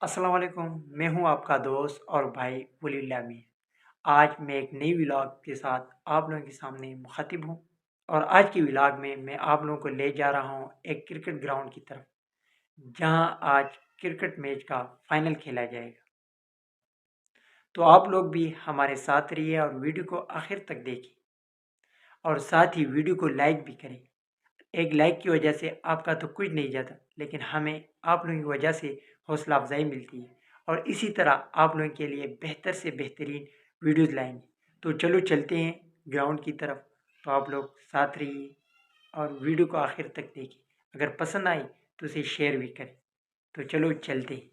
السلام علیکم، میں ہوں آپ کا دوست اور بھائی ولی اللہ میں۔ آج میں ایک نئی ولاگ کے ساتھ آپ لوگوں کے سامنے مخاطب ہوں، اور آج کی ولاگ میں آپ لوگوں کو لے جا رہا ہوں ایک کرکٹ گراؤنڈ کی طرف، جہاں آج کرکٹ میچ کا فائنل کھیلا جائے گا۔ تو آپ لوگ بھی ہمارے ساتھ رہیے اور ویڈیو کو آخر تک دیکھیں، اور ساتھ ہی ویڈیو کو لائک بھی کریں۔ ایک لائک کی وجہ سے آپ کا تو کچھ نہیں جاتا، لیکن ہمیں آپ لوگوں کی وجہ سے حوصلہ افزائی ملتی ہے، اور اسی طرح آپ لوگوں کے لیے بہتر سے بہترین ویڈیوز لائیں گے۔ تو چلو چلتے ہیں گراؤنڈ کی طرف، تو آپ لوگ ساتھ رہیے اور ویڈیو کو آخر تک دیکھیں۔ اگر پسند آئی تو اسے شیئر بھی کریں۔ تو چلو چلتے ہیں۔